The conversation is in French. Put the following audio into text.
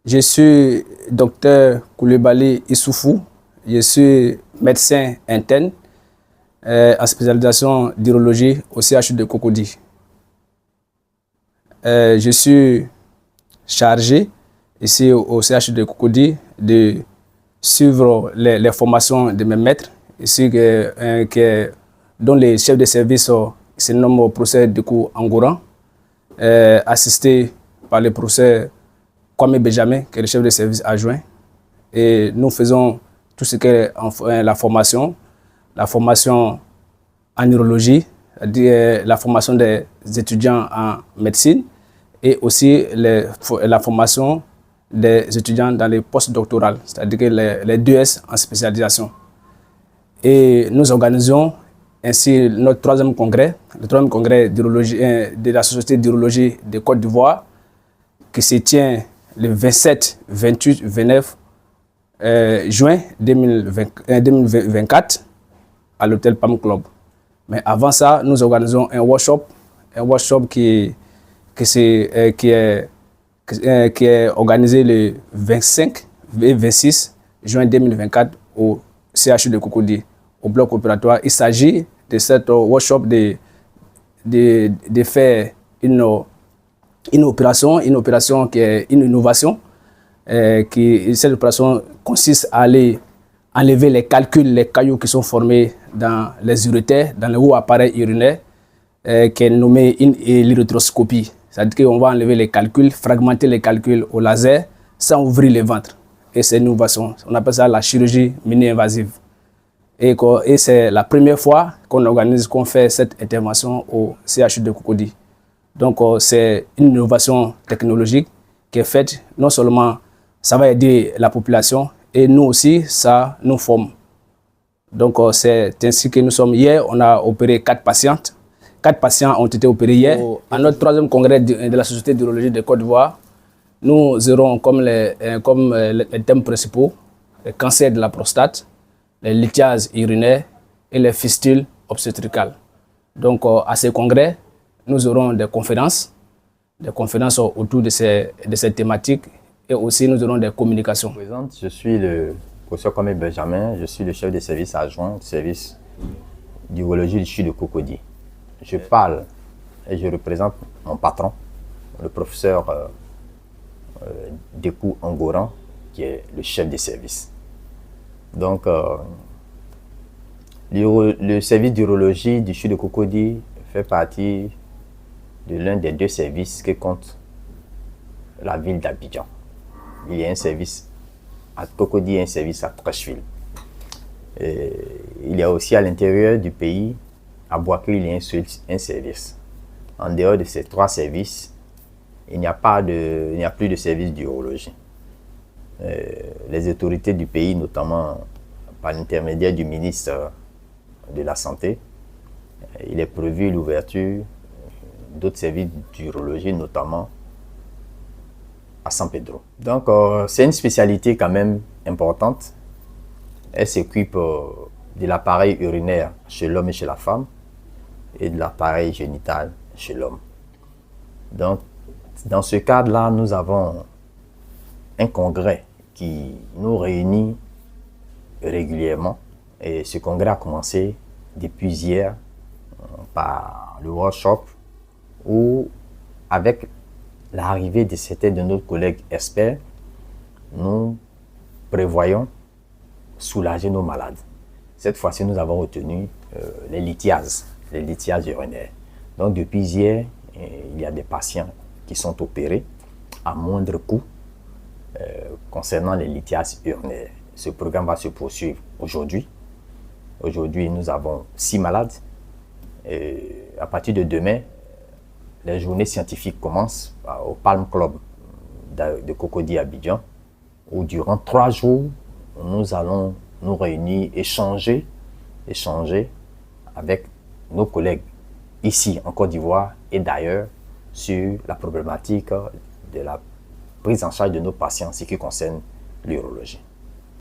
Je suis docteur Koulibaly Issoufou. Je suis médecin interne en spécialisation d'urologie au CHU de Cocody. Je suis chargé ici au CHU de Cocody de suivre les formations de mes maîtres, ici, dont les chefs de service se nomment professeur Dekou Angouran, assisté par le professeur Kwame Benjamin, qui est le chef de service adjoint. Et nous faisons tout ce qui est la formation en urologie, c'est-à-dire la formation des étudiants en médecine, et aussi la formation des étudiants dans les postdoctorales, c'est-à-dire les 2S en spécialisation. Et nous organisons ainsi notre troisième congrès, le troisième congrès de la Société d'urologie de Côte d'Ivoire, qui se tient le 27, 28, 29 juin 2024 à l'hôtel Palm Club. Mais avant ça, nous organisons un workshop qui est organisé le 25 et 26 juin 2024 au CHU de Cocody, au bloc opératoire. Il s'agit de cette workshop de faire une opération qui est une innovation. Cette opération consiste à aller enlever les cailloux qui sont formés dans les urétères, dans le haut appareil urinaire, qui est nommé l'urétroscopie. C'est-à-dire qu'on va enlever les calculs, fragmenter les calculs au laser sans ouvrir le ventre. Et c'est une innovation. On appelle ça la chirurgie mini-invasive. Et c'est la première fois qu'on fait cette intervention au CHU de Cocody. Donc c'est une innovation technologique qui est faite, non seulement ça va aider la population, et nous aussi, ça nous forme. Donc c'est ainsi que nous sommes. Hier, on a opéré 4 patientes. 4 patients ont été opérés hier. À notre troisième congrès de la Société d'urologie de Côte d'Ivoire, nous aurons comme les thèmes principaux le cancer de la prostate, les lithiases urinaires et les fistules obstétricales. Donc à ces congrès, nous aurons des conférences autour de ces thématiques, et aussi nous aurons des communications. Je suis le professeur Kwame Benjamin, je suis le chef de service adjoint du service d'urologie du CHU de Cocody. Je parle et je représente mon patron, le professeur Dekou Angouran, qui est le chef de service. Donc, le service d'urologie du CHU de Cocody fait partie de l'un des 2 services que compte la ville d'Abidjan. Il y a un service à Cocody et un service à Treichville. Il y a aussi à l'intérieur du pays, à Boaké, il y a un service. En dehors de ces 3 services, il n'y a plus de service d'urologie. Les autorités du pays, notamment par l'intermédiaire du ministre de la Santé, il est prévu l'ouverture d'autres services d'urologie, notamment à San Pedro. Donc, c'est une spécialité quand même importante. Elle s'occupe de l'appareil urinaire chez l'homme et chez la femme, et de l'appareil génital chez l'homme. Donc, dans ce cadre-là, nous avons un congrès qui nous réunit régulièrement. Et ce congrès a commencé depuis hier par le workshop où, avec l'arrivée de certains de nos collègues experts, nous prévoyons soulager nos malades. Cette fois-ci, nous avons retenu les lithiases urinaires. Donc, depuis hier, il y a des patients qui sont opérés à moindre coût concernant les lithiases urinaires. Ce programme va se poursuivre aujourd'hui. Aujourd'hui, nous avons 6 malades. Et à partir de demain, les journées scientifiques commencent au Palm Club de Cocody Abidjan, où durant 3 jours, nous allons nous réunir, échanger avec nos collègues ici en Côte d'Ivoire et d'ailleurs sur la problématique de la prise en charge de nos patients, ce qui concerne l'urologie.